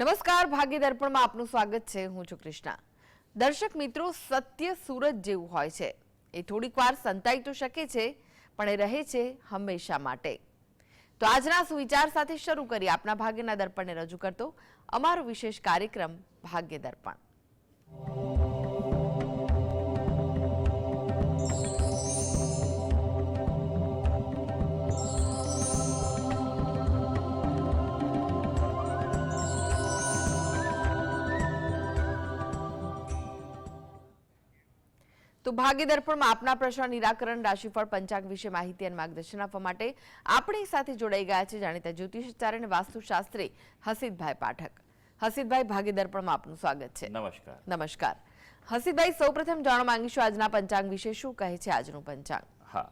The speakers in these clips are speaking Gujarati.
નમસ્કાર, ભાગ્ય દર્પણમાં આપનું સ્વાગત છે. હું છું કૃષ્ણા. દર્શક મિત્રો, સત્ય સૂરજ જેવું હોય છે. એ થોડીક વાર સંતાઈ તો શકે છે, પણ એ રહે છે હંમેશા માટે. તો આજના સુવિચાર સાથે શરૂ કરી આપના ભાગ્યના દર્પણને રજૂ કરતો અમારો વિશેષ કાર્યક્રમ ભાગ્ય દર્પણ. તો ભાગ્ય દર્પણમાં આપના પ્રશ્ન નિરાકરણ, રાશિફળ, પંચાંગ વિશે માહિતી અને માર્ગદર્શન આપવા માટે આપણી સાથે જોડાઈ ગયા છે જાણીતા જ્યોતિષાચાર્ય અને વાસ્તુશાસ્ત્રી હસીતભાઈ પાઠક. હસીતભાઈ, ભાગ્ય દર્પણમાં આપનું સ્વાગત છે. નમસ્કાર. નમસ્કાર. હસીતભાઈ, સૌપ્રથમ જાણવા માંગીશું આજના પંચાંગ વિશે. શું કહે છે આજનું પંચાંગ? હા,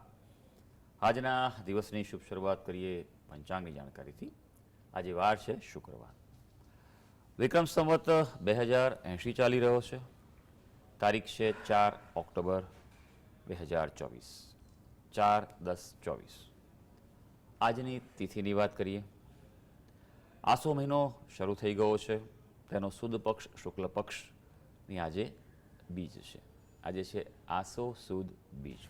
આજના દિવસની શુભ શરૂઆત કરીએ પંચાંગની જાણકારીથી. આજે વાર છે શુક્રવાર. વિક્રમ સંવત 2080 ચાલી રહ્યો છે. તારીખ છે 4 ઓક્ટોબર 2024, 4/10/24. આજની તિથિની વાત કરીએ. આસો મહિનો શરૂ થઈ ગયો છે. તેનો સુદ પક્ષ શુક્લ પક્ષની આજે બીજ છે. આજે છે આસો સુદ બીજ.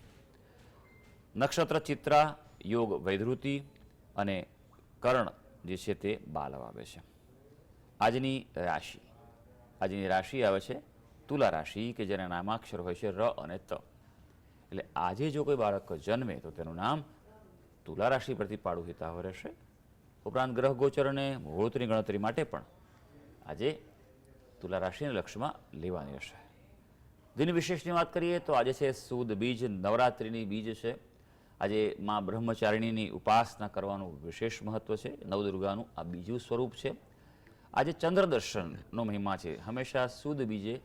નક્ષત્ર ચિત્રા, યોગ વૈધૃતિ અને કર્ણ જે છે તે બાલવ આવે છે. આજની રાશિ આવે છે તુલા રાશિ, કે જેના નામાક્ષર હોય છે ર અને ત. એટલે આજે જો કોઈ બાળક જન્મે તો તેનું નામ તુલા રાશિ પરથી પાડું હિતાવહ રહેશે. ઉપરાંત ગ્રહ ગોચર અને મુહૂર્તની ગણતરી માટે પણ આજે તુલા રાશિને લક્ષમાં લેવાની રહેશે. દિન વિશેષની વાત કરીએ તો આજે છે સુદ બીજ, નવરાત્રિની બીજ છે. આજે મા બ્રહ્મચારિણીની ઉપાસના કરવાનું વિશેષ મહત્વ છે. નવદુર્ગાનું આ બીજું સ્વરૂપ છે. આજે ચંદ્ર દર્શનનો મહિમા છે. હંમેશા સુદ બીજે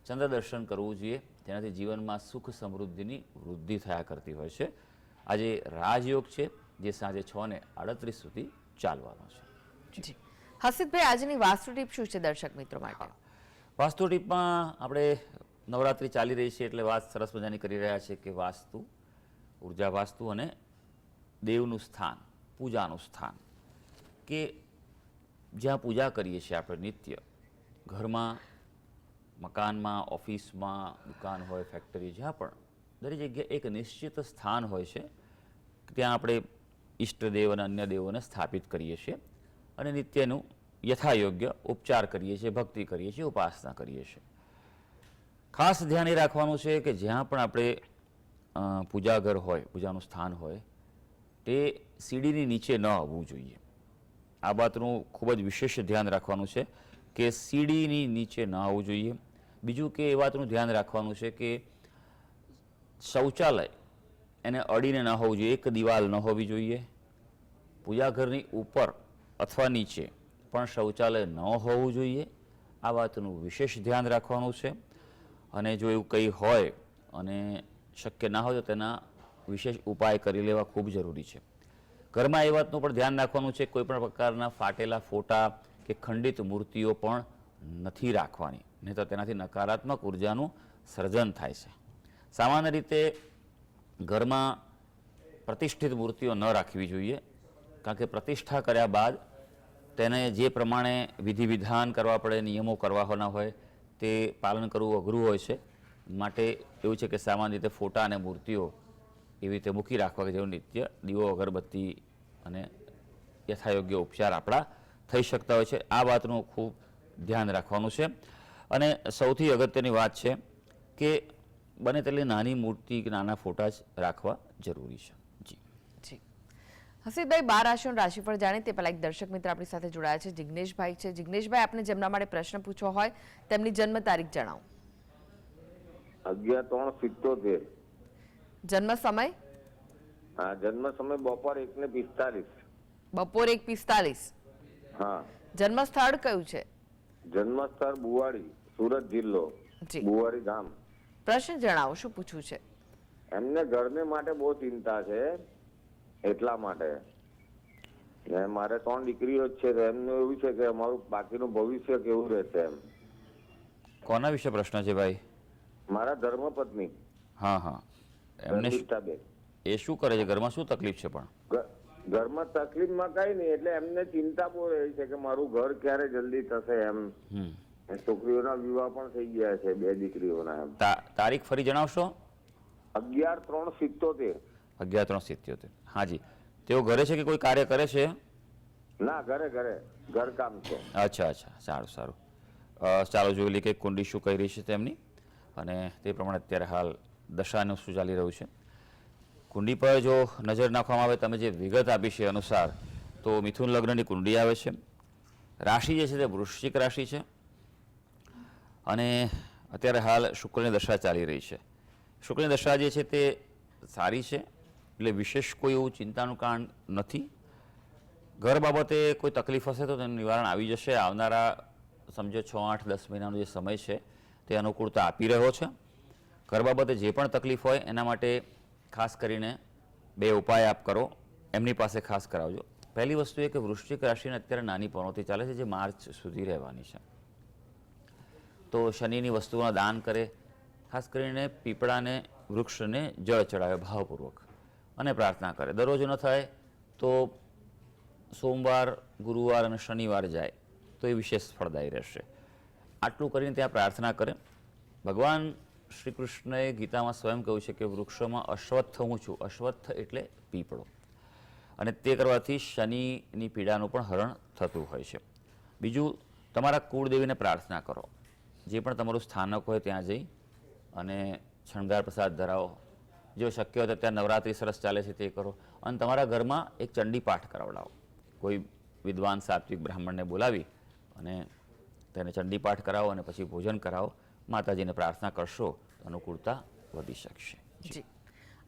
ચંદ્ર દર્શન કરવું જોઈએ, જેનાથી જીવનમાં સુખ સમૃદ્ધિની વૃદ્ધિ થયા કરતી હોય છે. આજે રાજયોગ છે, જે સાંજે 6:38 સુધી ચાલવાનો છે. જી હસીતભાઈ, આજની વાસ્તુ ટીપ શું છે દર્શક મિત્રો માટે? વાસ્તુ ટીપમાં આપણે નવરાત્રિ ચાલી રહી છે એટલે વાત સરસ મજાની કરી રહ્યા છે કે વાસ્તુ, ઉર્જા વાસ્તુ અને દેવનું સ્થાન, પૂજાનું સ્થાન, કે જ્યાં પૂજા કરીએ છીએ આપણે નિત્ય, ઘરમાં, મકાનમાં, ઓફિસમાં, દુકાન હોય, ફેક્ટરી, જ્યાં પણ દરેક જગ્યાએ એક નિશ્ચિત સ્થાન હોય છે. ત્યાં આપણે ઈષ્ટદેવ અને અન્ય દેવોને સ્થાપિત કરીએ છીએ અને નિત્યનું યથાયોગ્ય ઉપચાર કરીએ છીએ, ભક્તિ કરીએ છીએ, ઉપાસના કરીએ છીએ. ખાસ ધ્યાન એ રાખવાનું છે કે જ્યાં પણ આપણે પૂજાઘર હોય, પૂજાનું સ્થાન હોય, તે સીડીની નીચે ન આવવું જોઈએ. આ વાતનું ખૂબ જ વિશેષ ધ્યાન રાખવાનું છે કે સીડીની નીચે ન આવવું જોઈએ. બીજું કે એ વાતનું ધ્યાન રાખવાનું છે કે શૌચાલય એને અડીને ન હોવું જોઈએ, એક દિવાલ ન હોવી જોઈએ. પૂજાઘરની ઉપર અથવા નીચે પણ શૌચાલય ન હોવું જોઈએ. આ વાતનું વિશેષ ધ્યાન રાખવાનું છે. અને જો એવું કંઈ હોય અને શક્ય ના હોય તો તેના વિશેષ ઉપાય કરી લેવા ખૂબ જરૂરી છે. ઘરમાં એ વાતનું પણ ધ્યાન રાખવાનું છે કોઈ પણ પ્રકારના ફાટેલા ફોટા કે ખંડિત મૂર્તિઓ પણ નથી રાખવાની, નહીં તો તેનાથી નકારાત્મક ઉર્જાનું સર્જન થાય છે. સામાન્ય રીતે ઘરમાં પ્રતિષ્ઠિત મૂર્તિઓ ન રાખવી જોઈએ, કારણ કે પ્રતિષ્ઠા કર્યા બાદ તેને જે પ્રમાણે વિધિ વિધાન કરવા પડે, નિયમો કરવાના હોય, તે પાલન કરવું અઘરું હોય છે. માટે એવું છે કે સામાન્ય રીતે ફોટા અને મૂર્તિઓ એવી રીતે મૂકી રાખવા કે જેવું નિત્ય દીવો, અગરબત્તી અને યથાયોગ્ય ઉપચાર આપણા થઈ શકતા હોય છે. આ વાતનું ખૂબ ધ્યાન રાખવાનું છે. અને સૌથી અગત્યની વાત છે કે બને તેટલી નાની મૂર્તિ કે નાના ફોટા જ રાખવા જરૂરી છે. જી હસીતભાઈ, 12 રાશિઓનું રાશિફળ જાણે તે પહેલા એક દર્શક મિત્ર આપણી સાથે જોડાયા છે, જિગ્નેશભાઈ છે. જિગ્નેશભાઈ, આપને જેમના માટે પ્રશ્ન પૂછવો હોય તેમની જન્મ તારીખ જણાવો. 11/3/77. જન્મ સમય? હા, જન્મ સમય બપોર 1:45. બપોર 1:45. હા. જન્મ સ્થળ કયું છે? જન્મ સ્થળ બુવાડી, સુરત જિલ્લો, જી. બુવાડી ગામ. પ્રશ્ન જણાવો, શું પૂછવું છે? એમને ઘરને માટે બહુ ચિંતા છે, એટલા માટે. મારે 3 દીકરીઓ જ છે, તો એમનું એવું છે કે અમારું બાકીનું ભવિષ્ય કેવું રહેશે એમ. કોના વિશે પ્રશ્ન છે ભાઈ? મારા ધર્મપત્ની. હા, એમને ધર્મિષ્ઠાબેન. એ શું કરે છે ઘરમાં? શું તકલીફ છે? પણ ઘરમાં તકલીફમાં કઈ નહીં, એટલે એમને ચિંતા બહુ રહી છે કે મારું ઘર ક્યારે જલ્દી થશે એમ. હમ. છોકરીઓના વિવાહ પણ થઈ ગયા છે, 2 દીકરીઓના એમ. તારીખ ફરી જણાવશો? 11/3/77. 11/3/77. હાજી. તેઓ ઘરે છે કે કોઈ કાર્ય કરે છે? ના, ઘરકામ છે. અચ્છા અચ્છા, સારું સારું. ચાલો જોઈ લઈએ કે કુંડી શું કહી રહી છે તેમની, અને તે પ્રમાણે અત્યારે હાલ દશાનું શું ચાલી રહ્યું છે. કુંડી પર જો નજર નાખવામાં આવે, તમે જે વિગત આપી છે અનુસાર, તો મિથુન લગ્નની કુંડી આવે છે. રાશિ જે છે તે વૃશ્ચિક રાશિ છે, અને અત્યારે હાલ શુક્રની દશા ચાલી રહી છે. શુક્રની દશા જે છે તે સારી છે, એટલે વિશેષ કોઈ એવું ચિંતાનું કારણ નથી. ઘર બાબતે કોઈ તકલીફ હશે તો તેનું નિવારણ આવી જશે. આવનારા સમજો 6, 8, 10 મહિનાનો જે સમય છે તે અનુકૂળતા આપી રહ્યો છે. ઘર બાબતે જે પણ તકલીફ હોય એના માટે ખાસ કરીને 2 ઉપાય આપ કરો, એમની પાસે ખાસ કરાવજો. પહેલી વસ્તુ એ કે વૃશ્ચિક રાશિને અત્યારે નાની પનોતી ચાલે છે, જે માર્ચ સુધી રહેવાની છે. તો શનિની વસ્તુઓના દાન કરે, ખાસ કરીને પીપળાને, વૃક્ષને જળ ચડાવે ભાવપૂર્વક, અને પ્રાર્થના કરે. દરરોજ ન થાય તો સોમવાર, ગુરુવાર અને શનિવાર જાય તો એ વિશેષ ફળદાયી રહેશે. આટલું કરીને ત્યાં પ્રાર્થના કરે. ભગવાન શ્રી કૃષ્ણએ ગીતામાં સ્વયં કહ્યું છે કે વૃક્ષોમાં અશ્વત્થ હું છું. અશ્વત્થ એટલે પીપળો, અને તે કરવાથી શનિની પીડાનું પણ હરણ થતું હોય છે. બીજું, તમારા કુળદેવીને પ્રાર્થના કરો. જે પણ તમારું સ્થાનક હોય ત્યાં જઈ અને શણગાર પ્રસાદ ધરાવો. જો શક્ય હોય તો ત્યાં નવરાત્રિ સરસ ચાલે છે તે કરો, અને તમારા ઘરમાં એક ચંડી પાઠ કરાવડાવો. કોઈ વિદ્વાન સાત્વિક બ્રાહ્મણને બોલાવી અને તેને ચંડી પાઠ કરાવો, અને પછી ભોજન કરાવો. માતાજીને પ્રાર્થના કરશો તો અનુકૂળતા વધી શકશે. જી,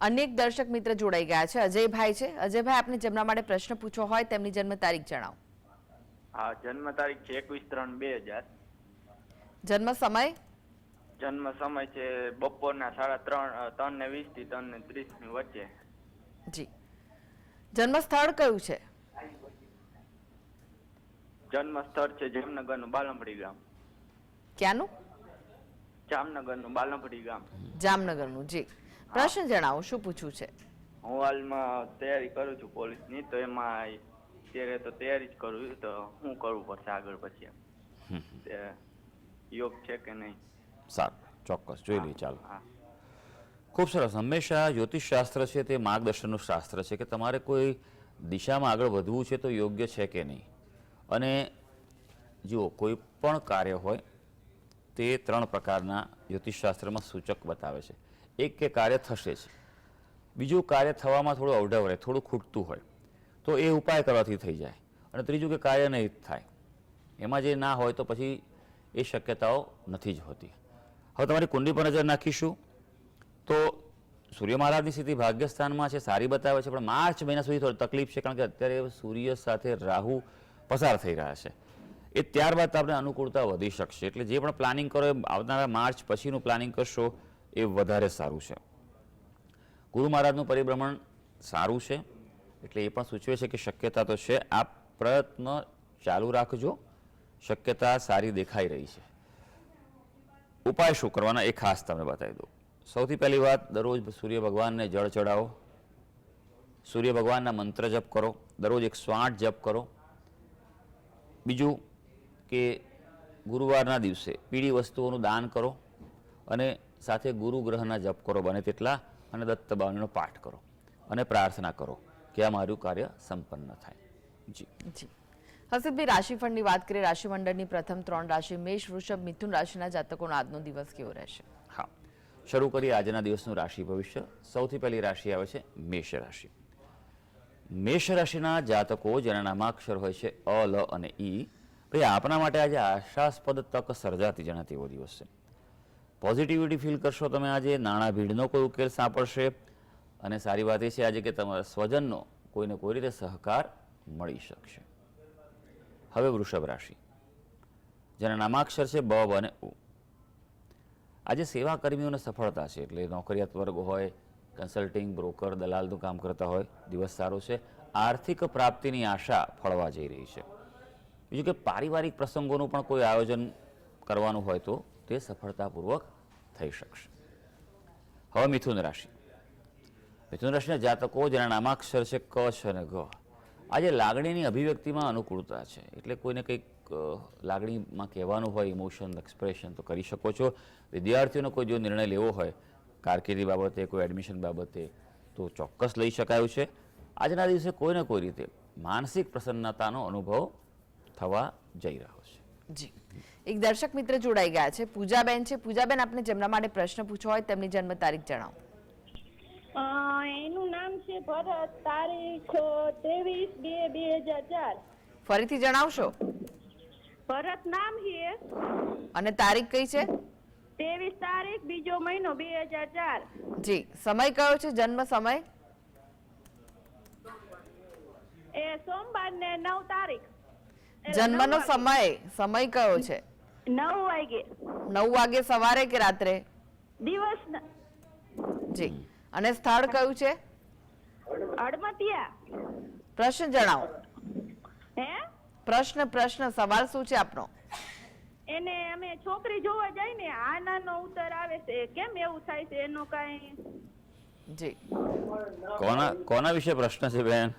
અનેક દર્શક મિત્ર જોડાઈ ગયા છે. અજયભાઈ છે. અજયભાઈ, આપને જેમના માટે પ્રશ્ન પૂછવો હોય તેમની જન્મ તારીખ જણાવો. હા, જન્મ તારીખ છે 21/3/2000. જન્મ સમય? જન્મ સમય છે બપોરના 3:20 થી 3:30 ની વચ્ચે. જી. જન્મ સ્થળ કયું છે? જન્મ સ્થળ છે જામનગરનું બાલંભડી ગામ. ક્યાંનું? જામનગરનું બાલંભડી ગામ. જામનગરનું. જી, પ્રશ્ન જણાવો, શું પૂછવું છે? હું હાલમાં તૈયારી કરું છું પોલીસની, તો એમાં અત્યારે તો તૈયારી જ કરું છું, તો શું કરવું પડશે આગળ પછી? તે યોગ છે કે નહીં? સારું, ચોક્કસ જોઈ લઈએ. ચાલો, હા. ખૂબ સરસ. હંમેશા જ્યોતિષ શાસ્ત્ર છે તે માર્ગદર્શનનું શાસ્ત્ર છે કે તમારે કોઈ દિશામાં આગળ વધવું છે તો યોગ્ય છે કે નહીં. અને જુઓ, કોઈ પણ કાર્ય હોય તે 3 પ્રકારના જ્યોતિષશાસ્ત્રમાં સૂચક બતાવે છે. એક કે કાર્ય થશે જ, બીજું કાર્ય થવામાં થોડું અવઢવ રહે, થોડું ખૂટતું હોય તો એ ઉપાય કરવાથી થઈ જાય, અને ત્રીજું કે કાર્ય નહીં થાય. એમાં જે ના હોય તો પછી એ શક્યતાઓ નથી જ હોતી. હવે તમારી કુંડી પર નજર નાખીશું તો સૂર્ય મહારાજની સ્થિતિ ભાગ્યસ્થાનમાં છે, સારી બતાવે છે, પણ માર્ચ મહિના સુધી થોડી તકલીફ છે, કારણ કે અત્યારે સૂર્ય સાથે રાહુ પસાર થઈ રહ્યા છે. એ ત્યારબાદ તમને અનુકૂળતા વધી શકશે. એટલે જે પણ પ્લાનિંગ કરો એ આવનારા માર્ચ પછીનું પ્લાનિંગ કરશો એ વધારે સારું છે. ગુરુ મહારાજનું પરિભ્રમણ સારું છે, એટલે એ પણ સૂચવે છે કે શક્યતા તો છે. આપ પ્રયત્ન ચાલુ રાખજો, શક્યતા સારી દેખાઈ રહી છે. ઉપાય શું કરવાના એ ખાસ તમને બતાવી દઉં. સૌથી પહેલી વાત, દરરોજ સૂર્ય ભગવાનને જળ ચડાવો, સૂર્ય ભગવાનના મંત્ર જપ કરો, દરરોજ 108 જપ કરો. બીજું કે ગુરુવારના દિવસે પીળી વસ્તુઓનું દાન કરો, અને સાથે ગુરુ ગ્રહના જપ કરો બને તેટલા, અને દત્ત બાવલીનો પાઠ કરો, અને પ્રાર્થના કરો કે આ મારું કાર્ય સંપન્ન થાય. જી જી. હસીબભાઈ, રાશિફળની વાત કરીએ. રાશિમંડળની પ્રથમ 3 રાશિ મેષ, વૃષભ, મિથુન રાશિના જાતકોનો આજનો દિવસ કેવો રહેશે? હા, શરૂ કરીએ આજના દિવસનું રાશિ ભવિષ્ય. સૌથી પહેલી રાશિ આવે છે મેષ રાશિ. મેષ રાશિના જાતકો જેના નામાક્ષર હોય છે અ, લ અને ઈ, ભાઈ આપના માટે આજે આશાસ્પદ તક સર્જાતી જણાતી એવો દિવસ છે. પોઝિટિવિટી ફીલ કરશો તમે આજે. નાણાં ભીડનો કોઈ ઉકેલ સાંપડશે, અને સારી વાત એ છે આજે કે તમારા સ્વજનનો કોઈને કોઈ રીતે સહકાર મળી શકશે. હવે વૃષભ રાશિ, જેના નામાક્ષર છે બ, વ અને ઉ. આજે સેવા કર્મીઓને સફળતા છે, એટલે નોકરિયાત વર્ગ હોય, કન્સલ્ટિંગ, બ્રોકર, દલાલનું કામ કરતા હોય, દિવસ સારો છે. આર્થિક પ્રાપ્તિની આશા ફળવા જઈ રહી છે. બીજું કે પારિવારિક પ્રસંગોનું પણ કોઈ આયોજન કરવાનું હોય તો તે સફળતાપૂર્વક થઈ શકશે. હવે મિથુન રાશિ. મિથુન રાશિના જાતકો જેના નામાક્ષર છે ક, છ અને ગ. આજે લાગણીની અભિવ્યક્તિમાં અનુકૂળતા છે, એટલે કોઈને કંઈક લાગણીમાં કહેવાનું હોય, ઇમોશન એક્સપ્રેશન તો કરી શકો છો. વિદ્યાર્થીઓનો કોઈ જો નિર્ણય લેવો હોય કારકિર્દી બાબતે, કોઈ એડમિશન બાબતે, તો ચોક્કસ લઈ શકાયું છે. આજના દિવસે કોઈને કોઈ રીતે માનસિક પ્રસન્નતાનો અનુભવ થવા જઈ રહ્યો છે. જી, એક દર્શક મિત્ર જોડાઈ ગયા છે, પૂજાબેન છે. પૂજાબેન, આપને જેમના માટે પ્રશ્ન પૂછવો હોય તેમની જન્મ તારીખ જણાવો. એનું નામ છે ભરત, તારીખ 23/2/2004. ફરીથી જણાવશો? ભરત નામ છે અને તારીખ કઈ છે? 23 તારીખ 2જો મહિનો 2004. જી, સમય કયો છે? જન્મ સમય? એ સોમવાર ને 9 તારીખ. જન્મનો સમય કયો છે? 9 વાગે 9 વાગે સવારે કે રાત્રે? દિવસ. જી, અને સ્થળ કયું છે? અડમતિયા. પ્રશ્ન જણાવો. હે, પ્રશ્ન સવાલ શું છે આપનો? એને અમે છોકરી જોવા જાય ને આનાનો ઉત્તર આવે છે, કેમ એવું થાય છે એનો કઈ? જી, કોના વિશે પ્રશ્ન છે બેન?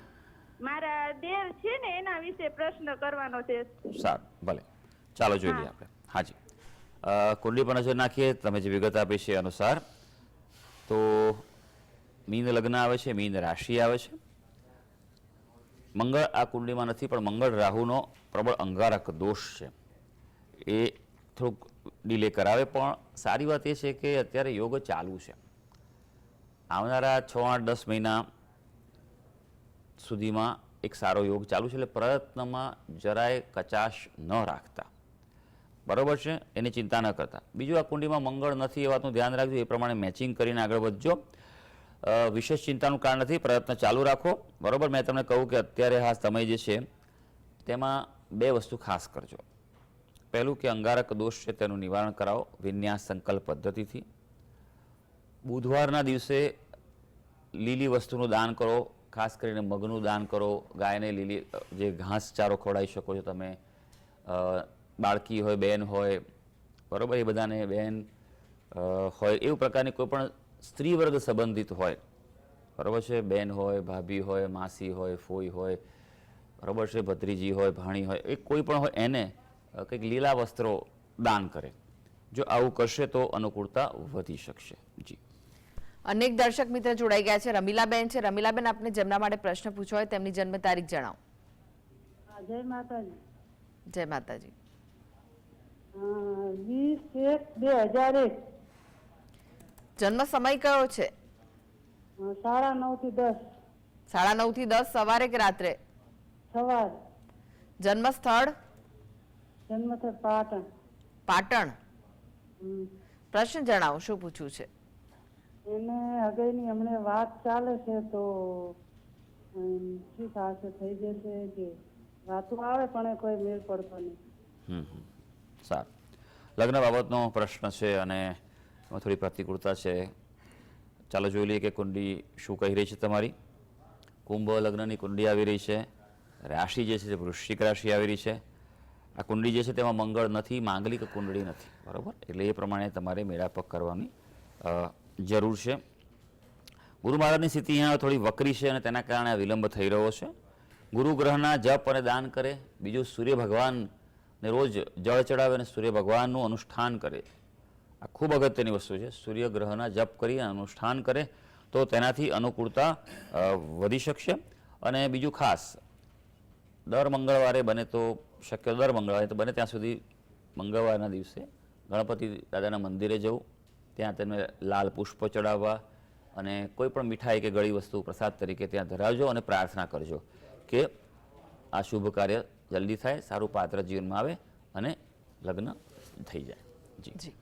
મારા દેર છે ને એના વિશે પ્રશ્ન કરવાનો છે. સારું, ભલે, ચાલો જોઈ લઈએ આપણે. હાજી, કુંડલી પર નજર નાખીએ. તમે જે વિગત આપી છે અનુસાર તો મીન લગ્ન આવે છે, મીન રાશિ આવે છે. મંગળ આ કુંડલીમાં નથી, પણ મંગળ રાહુનો પ્રબળ અંગારક દોષ છે, એ થોડુંક ડિલે કરાવે. પણ સારી વાત એ છે કે અત્યારે યોગ ચાલુ છે. આવનારા 6, 8, 10 મહિના સુધીમાં એક સારો યોગ ચાલુ છે, એટલે પ્રયત્નમાં જરાય કચાશ ન રાખતા, બરોબર છે, એની ચિંતા ન કરતા. બીજું, આ કુંડીમાં મંગળ નથી એ વાતનું ધ્યાન રાખજો, એ પ્રમાણે મેચિંગ કરીને આગળ વધજો. વિશેષ ચિંતાનું કારણ નથી, પ્રયત્ન ચાલુ રાખો. બરોબર, મેં તમને કહું કે અત્યારે આ સમય જે છે તેમાં 2 વસ્તુ ખાસ કરજો. પહેલું કે અંગારક દોષ છે તેનું નિવારણ કરાવો વિન્યાસ સંકલ્પ પદ્ધતિથી. બુધવારના દિવસે લીલી વસ્તુનું દાન કરો, ખાસ કરીને મગનું દાન કરો. ગાયને લીલી જે ઘાસ ચારો ખવડાવી શકો છો તમે. બાળકી હોય, બેન હોય, બરાબર, એ બધાને બેન હોય, એવું પ્રકારની કોઈ પણ સ્ત્રી વર્ગ સંબંધિત હોય, બરાબર છે, બેન હોય, ભાભી હોય, માસી હોય, ફોઈ હોય, બરાબર છે, ભત્રીજી હોય, ભાણી હોય, એ કોઈ પણ હોય, એને કંઈક લીલા વસ્ત્રો દાન કરે. જો આવું કરશે તો અનુકૂળતા વધી શકશે. જી, અનેક દર્શક મિત્ર જોડાઈ ગયા છે. રમીલાબેન છે. રમીલાબેન, આપને જેમના માટે પ્રશ્ન પૂછવો હોય તેમની જન્મ તારીખ જણાવો. જય માતાજી. જય માતાજી. 20/1/2001. જન્મ સમય કયો છે? 9:30 થી 10 9:30 થી 10 સવારે કે રાત્રે? સવાર. જન્મ સ્થળ? જન્મ સ્થળ પાટણ. પાટણ. પ્રશ્ન જણાવો, શું પૂછવું છે? એને હગઈની હમણે વાત ચાલે છે તો શું થશે, થઈ જશે કે વાતો આવે પણ એ કોઈ મેળ પડતો નહીં. સારું, લગ્ન બાબતનો પ્રશ્ન છે અને એમાં થોડી પ્રતિકૂળતા છે. ચાલો જોઈ લઈએ કે કુંડી શું કહી રહી છે તમારી. કુંભ લગ્નની કુંડી આવી રહી છે. રાશિ જે છે તે વૃશ્ચિક રાશિ આવી રહી છે. આ કુંડી જે છે તેમાં મંગળ નથી, માંગલિક કુંડળી નથી, બરાબર, એટલે એ પ્રમાણે તમારે મેળાપક કરવાની જરૂર છે. ગુરુ મહારાજની સ્થિતિ અહીંયા થોડી વકરી છે અને તેના કારણે આ વિલંબ થઈ રહ્યો છે. ગુરુ ગ્રહના જપ અને દાન કરે. બીજું, સૂર્ય ભગવાનને રોજ જળ ચડાવે અને સૂર્ય ભગવાનનું અનુષ્ઠાન કરે. આ ખૂબ અગત્યની વસ્તુ છે. સૂર્ય ગ્રહના જપ કરી અને અનુષ્ઠાન કરે તો તેનાથી અનુકૂળતા વધી શકશે. અને બીજું ખાસ, દર મંગળવારે બને તો શક્ય દર મંગળવારે તો બને ત્યાં સુધી મંગળવારના દિવસે ગણપતિ દાદાના મંદિરે જવું, ત્યાં તેમને લાલ પુષ્પ ચડાવવા અને કોઈ પણ મીઠાઈ કે ગળી વસ્તુ પ્રસાદ તરીકે ત્યાં ધરાવજો અને પ્રાર્થના કરજો કે આ શુભ કાર્ય જલ્દી થાય, સારું પાત્ર જીવનમાં આવે અને લગ્ન થઈ જાય. જી,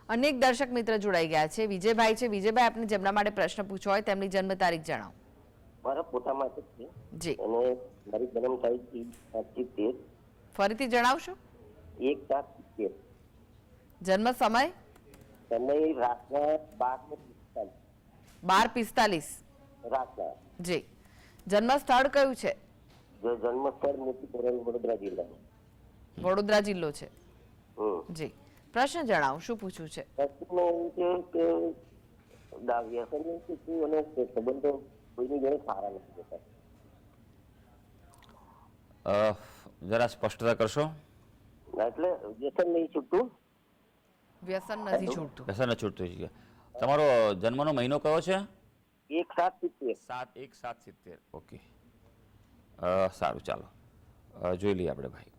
અનેક દર્શક મિત્ર જોડાઈ ગયા છે. વિજયભાઈ છે. વિજયભાઈ, આપને જેમના માટે પ્રશ્ન પૂછવો હોય તેમની જન્મ તારીખ જણાવો. મારા પોતામાં છે જી, અને મારી જન્મ તારીખ 7/13. ફરીથી જણાવશો? 1/7/13. જન્મ સમય? સમય રાતના 12:45. 12:45 રાતના. જી. જન્મ સ્થળ કયું છે? જન્મ સ્થળ મોટી કોરલ, વડોદરા જિલ્લા. વડોદરા જિલ્લો છે. જી, પ્રશ્ન જણાવો, શું પૂછવું છે? પ્રશ્ન એવું છે કે વ્યસન અને સંબંધો કોઈની જોડે સારા નથી જતા. જરા સ્પષ્ટતા કરશો. એટલે વ્યસન નહીં છૂટતું. વ્યસન નથી છૂટતું. વ્યસન નથી છૂટતું છે. તમારો જન્મનો મહિનો કયો છે? 1770. 7/1/70. ઓકે, સારું, ચાલો જોઈ લઈએ આપણે ભાઈ.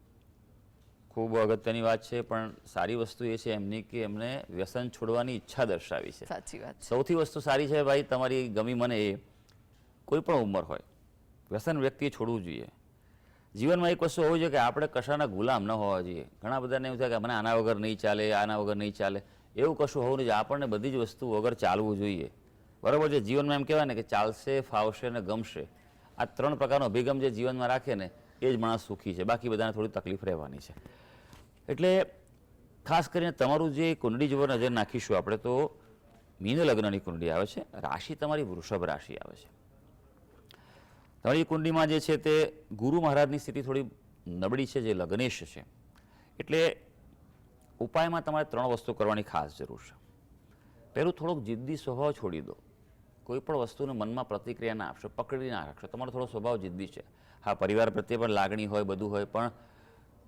ખૂબ અગત્યની વાત છે, પણ સારી વસ્તુ એ છે એમની કે એમને વ્યસન છોડવાની ઈચ્છા દર્શાવી છે. સાચી વાત છે. સૌથી વસ્તુ સારી છે ભાઈ તમારી ગમી મને એ, કોઈ પણ ઉંમર હોય વ્યસન વ્યક્તિએ છોડવું જોઈએ. જીવનમાં એક વસ્તુ હોવી જોઈએ કે આપણે કશાના ગુલામ ન હોવા જોઈએ. ઘણા બધાને એવું થાય કે મને આના વગર નહીં ચાલે, આના વગર નહીં ચાલે, એવું કશું હોવું નહીં. આપણને બધી જ વસ્તુ વગર ચાલવું જોઈએ. બરાબર છે. જીવનમાં એમ કહેવાય ને કે ચાલશે, ફાવશે ને ગમશે, આ 3 પ્રકારનો અભિગમ જે જીવનમાં રાખે ને એ જ માણસ સુખી છે. બાકી બધાને થોડી તકલીફ રહેવાની છે. એટલે ખાસ કરીને તમારું જે કુંડળી જોવા નજર નાખીશું આપણે, તો મીન લગ્નની કુંડળી આવે છે. રાશિ તમારી વૃષભ રાશિ આવે છે. તમારી કુંડળીમાં જે છે તે ગુરુ મહારાજની સ્થિતિ થોડી નબળી છે, જે લગ્નેશ છે. એટલે ઉપાયમાં તમારે 3 વસ્તુ કરવાની ખાસ જરૂર છે. પહેલું, થોડોક જિદ્દી સ્વભાવ છોડી દો. કોઈ પણ વસ્તુને મનમાં પ્રતિક્રિયા ના આપશો, પકડી ના રાખશો. તમારો થોડો સ્વભાવ જિદ્દી છે. હા, પરિવાર પ્રત્યે પણ લાગણી હોય, બધું હોય, પણ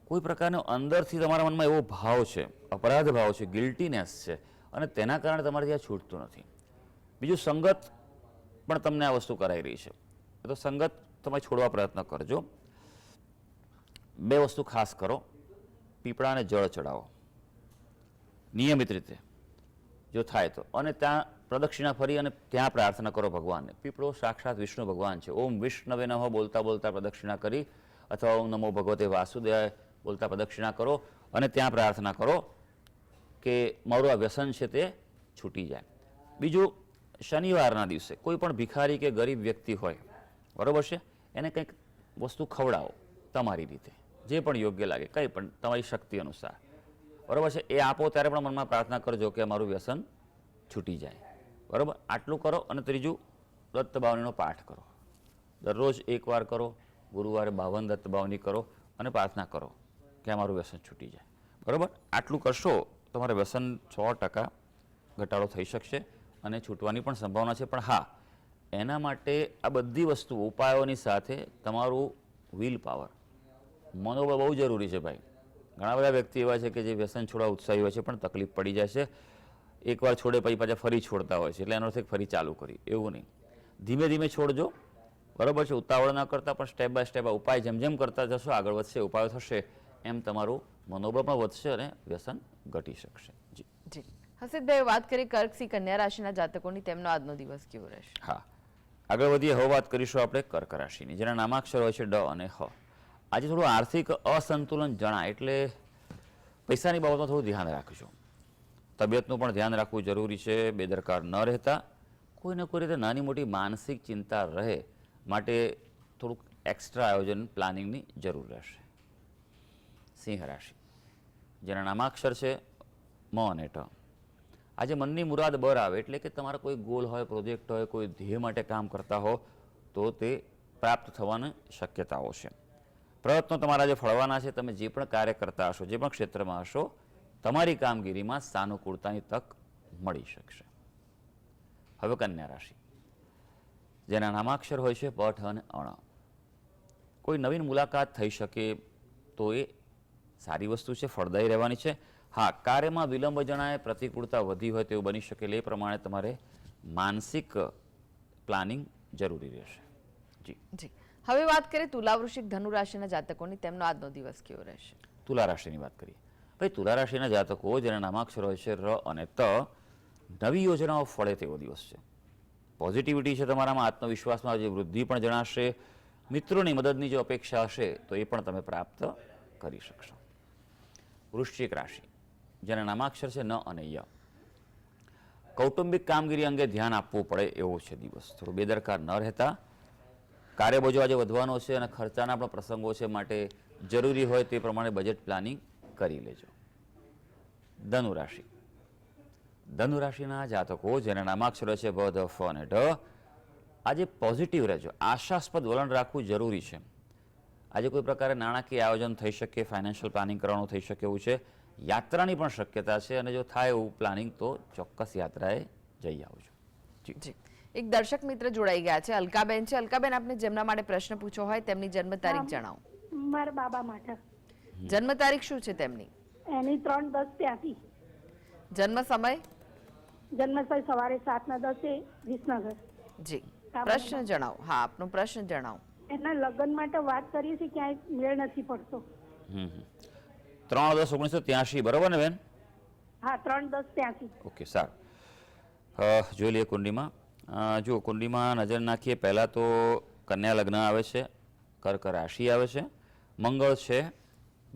કોઈ પ્રકારનો અંદરથી તમારા મનમાં એવો ભાવ છે, અપરાધ ભાવ છે, ગિલ્ટીનેસ છે, અને તેના કારણે તમારાથી આ છૂટતું નથી. બીજું, સંગત પણ તમને આ વસ્તુ કરાઈ રહી છે, તો સંગત તમે છોડવા પ્રયત્ન કરજો. 2 વસ્તુ ખાસ કરો. પીપળાને જળ ચડાવો નિયમિત રીતે જો થાય તો, અને ત્યાં પ્રદક્ષિણા ફરી અને ત્યાં પ્રાર્થના કરો ભગવાનને. પીપળો સાક્ષાત વિષ્ણુ ભગવાન છે. ઓમ વિષ્ણવે નમઃ બોલતા બોલતા પ્રદક્ષિણા કરી, અથવા ઓમ નમો ભગવતે વાસુદેવાય બોલતા પ્રદક્ષિણા કરો, અને ત્યાં પ્રાર્થના કરો કે મારું આ વ્યસન છે તે છૂટી જાય. બીજું, શનિવારના દિવસે કોઈ પણ ભિખારી કે ગરીબ વ્યક્તિ હોય, બરાબર છે, એને કંઈક વસ્તુ ખવડાવો તમારી રીતે, જે પણ યોગ્ય લાગે, કંઈ પણ તમારી શક્તિ અનુસાર, બરાબર છે, એ આપો. ત્યારે પણ મનમાં પ્રાર્થના કરજો કે અમારું વ્યસન છૂટી જાય. બરાબર, આટલું કરો. અને ત્રીજું, દત્ત બાવનીનો પાઠ કરો. દરરોજ 1 વાર કરો. ગુરુવારે 52 દત્ત બાવની કરો અને પ્રાર્થના કરો કે અમારું વ્યસન છૂટી જાય. બરાબર, આટલું કરશો તમારે વ્યસન 100% ઘટાડો થઈ શકશે અને છૂટવાની પણ સંભાવના છે. પણ હા, એના માટે આ બધી વસ્તુ ઉપાયોની સાથે તમારું વિલ પાવર, મનોબળ બહુ જરૂરી છે ભાઈ. ઘણા બધા વ્યક્તિ એવા છે કે જે વ્યસન છોડવા ઉત્સાહી હોય છે, પણ તકલીફ પડી જાય છે. એકવાર છોડે પછી પાછા ફરી છોડતા હોય છે, એટલે એનો અર્થ ફરી ચાલુ કરી, એવું નહીં. ધીમે ધીમે છોડજો, બરાબર છે. ઉતાવળ ન કરતા, પણ સ્ટેપ બાય સ્ટેપ ઉપાય જેમ જેમ કરતા જશો, આગળ વધશે, ઉપાયો થશે, એમ તમારું મનોબળ પણ વધશે અને વ્યસન ઘટી શકશે. જી જી. હસીદભાઈ, વાત કરીએ કર્ક સિંહ કન્યા રાશિના જાતકોની, તેમનો આજનો દિવસ કેવો રહેશે? હા, આગળ વધીએ. હવે વાત કરીશું આપણે કર્ક રાશિની, જેના નામાક્ષર હોય છે ડ અને હ. આજે થોડું આર્થિક અસંતુલન જણાય, એટલે પૈસાની બાબતમાં થોડું ધ્યાન રાખજો. તબિયતનું પણ ધ્યાન રાખવું જરૂરી છે. બેદરકાર ન રહેતા. કોઈને કોઈ રીતે નાની મોટી માનસિક ચિંતા રહે માટે થોડુંક એક્સ્ટ્રા આયોજન, પ્લાનિંગની જરૂર રહેશે. સિંહ રાશિ, જેના નામાક્ષર છે મ અને ટ. આજે મનની મુરાદ બર આવે, એટલે કે તમારા કોઈ ગોલ હોય, પ્રોજેક્ટ હોય, કોઈ ધ્યેય માટે કામ કરતા હો, તો તે પ્રાપ્ત થવાની શક્યતાઓ છે. પ્રયત્નો તમારા જે ફળવાના છે. તમે જે પણ કાર્ય કરતા હશો, જે પણ ક્ષેત્રમાં હશો, તમારી કામગીરીમાં સાનુકૂળતાની તક મળી શકશે. હવે કન્યા રાશિ, જેના નામાક્ષર હોય છે પ, ઠ અને અણ. કોઈ નવીન મુલાકાત થઈ શકે તો એ સારી વસ્તુ છે, ફળદાયી રહેવાની છે. હા, કાર્યમાં વિલંબ જણાય, પ્રતિકૂળતા વધી હોય તેવું બની શકે, એ પ્રમાણે તમારે માનસિક પ્લાનિંગ જરૂરી રહેશે. જી જી. હવે વાત કરીએ તુલા, વૃશ્ચિક, ધનુ રાશિના જાતકોની, તેમનો આજનો દિવસ કેવો રહેશે? તુલા રાશિની વાત કરીએ. ભાઈ, તુલા રાશિના જાતકો જેના નામાક્ષર હોય છે ર અને ત, નવી યોજનાઓ ફળે તેવો દિવસ છે. પોઝિટિવિટી છે તમારામાં, આત્મવિશ્વાસમાં જે વૃદ્ધિ પણ જણાશે. મિત્રોની મદદની જો અપેક્ષા હશે તો એ પણ તમે પ્રાપ્ત કરી શકશો. વૃશ્ચિક રાશિ, જેના નામાક્ષર છે ન અને ય. કૌટુંબિક કામગીરી અંગે ધ્યાન આપવું પડે એવો છે દિવસ. થોડું બેદરકાર ન રહેતા. કાર્યબોજો આજે વધવાનો છે અને ખર્ચાના પણ પ્રસંગો છે, માટે જરૂરી હોય તે પ્રમાણે બજેટ પ્લાનિંગ કરી લેજો. ધનુ રાશિ, ધનુ રાશિના જાતકો જેના નામાક્ષરો છે ભ, ધ, ફ અને ઢ. આજે પોઝિટિવ રહેજો. આશાસ્પદ વલણ રાખવું જરૂરી છે. આજે કોઈ પ્રકારે નાણાકીય આયોજન થઈ શકે, ફાઇનાન્શિયલ પ્લાનિંગ કરવાનું થઈ શકે એવું છે. યાત્રાની પણ શક્યતા છે, અને જો થાય એવું પ્લાનિંગ તો ચોક્કસ યાત્રાએ જઈ આવજો. જી. એક દર્શક મિત્ર જોડાઈ ગયા છે, અલકાબેન છે. અલકાબેન, આપને જેમના માટે પ્રશ્ન પૂછવો હોય તેમની જન્મ તારીખ જણાવો. મારા બાબા માટે. જન્મ તારીખ શું છે તેમની? એની 3/10/83. જન્મ સમય? જન્મ સમય સવારે 7:10 વિસનગર. જી, પ્રશ્ન જણાવો. હા, આપનો પ્રશ્ન જણાવો. એના લગ્ન માટે વાત કરીએ છીએ, ક્યાંય મેળ નથી પડતો. 3/10/1983, બરોબર ને બેન? હા, 3/10/83. ઓકે, સારું. જોઈ લઈએ કુંડીમાં. જો કુંડીમાં નજર નાખીએ, પહેલાં તો કન્યા લગ્ન આવે છે, કર્ક રાશિ આવે છે, મંગળ છે.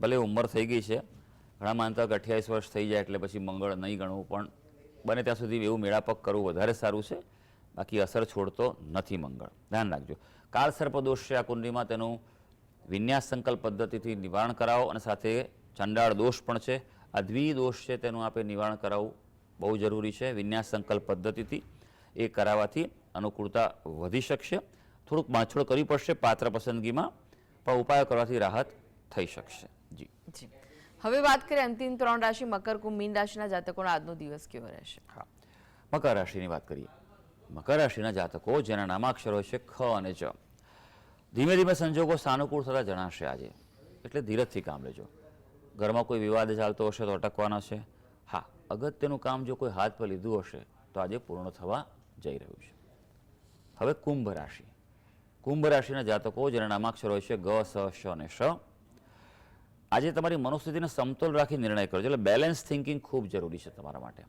ભલે ઉંમર થઈ ગઈ છે, ઘણા માનતા 28 વર્ષ થઈ જાય એટલે પછી મંગળ નહીં ગણવું, પણ બને ત્યાં સુધી એવું મેળાપક કરવું વધારે સારું છે. બાકી અસર છોડતો નથી મંગળ, ધ્યાન રાખજો. કાળ સર્પદોષ છે આ કુંડીમાં, તેનું વિન્યાસ સંકલ્પ પદ્ધતિથી નિવારણ કરાવો, અને સાથે ચંડાળ દોષ પણ છે, આ દ્વિદોષ છે તેનું આપણે નિવારણ કરાવવું બહુ જરૂરી છે. વિન્યાસ સંકલ્પ પદ્ધતિથી એ કરાવવાથી અનુકૂળતા વધી શકશે. થોડુંક બાંધછોડ કરવી પડશે પાત્ર પસંદગીમાં, પણ ઉપાયો કરવાથી રાહત થઈ શકશે. જી જી, હવે વાત કરીએ અંતિમ 3 રાશિ મકર, કુંભ, મીન રાશિના જાતકોનો આજનો દિવસ કેવો રહેશે? હા, મકર રાશિની વાત કરીએ. મકર રાશિના જાતકો જેના નામાક્ષરો છે ખ અને જ, ધીમે ધીમે સંજોગો સાનુકૂળ થતા જણાશે આજે, એટલે ધીરજથી કામ લેજો. ઘરમાં કોઈ વિવાદ ચાલતો હશે તો અટકવાનો છે. હા, અગત્યનું કામ જો કોઈ હાથ પર લીધું હશે તો આજે પૂર્ણ થવા જઈ રહ્યું છે. હવે કુંભ રાશિ. કુંભ રાશિના જાતકો જેના નામાક્ષરો છે ગ, સ, શ અને શ, આજે તમારી મનોસ્થિતિને સમતોલ રાખી નિર્ણય કરજો, એટલે બેલેન્સ થિંકિંગ ખૂબ જરૂરી છે તમારા માટે.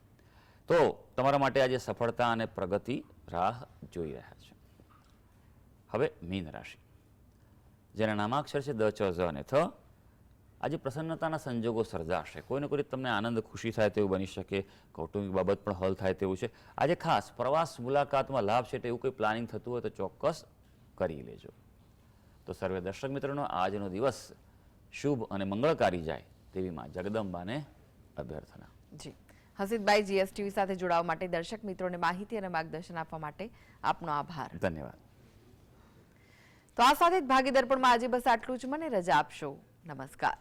તો તમારા માટે આજે સફળતા અને પ્રગતિ રાહ જોઈ રહ્યા છે. હવે મીન રાશિ, જેના નામાક્ષર છે દ, ચ, ઝ અને થ, આજે પ્રસન્નતાના સંજોગો સર્જાશે. કોઈને કોઈ તમને આનંદ ખુશી થાય તેવું બની શકે, કૌટુંબિક બાબત પણ હલ થાય તેવું છે. આજે ખાસ પ્રવાસ મુલાકાતમાં લાભ છે એવું કોઈ પ્લાનિંગ થતું હોય તો ચોક્કસ કરી લેજો. તો સર્વે દર્શક મિત્રોનો આજનો દિવસ શુભ અને મંગળકારી જાય તેવી માં જગદંબાને અભ્યર્થના. જી, હસીદભાઈ જીએસટીવી સાથે જોડાવા માટે, દર્શક મિત્રોને માહિતી અને માર્ગદર્શન આપવા માટે આપનો આભાર. ધન્યવાદ. તો આ સાથે જ ભાગીદાર પણ આજે બસ આટલું જ. મને રજા આપશો. નમસ્કાર.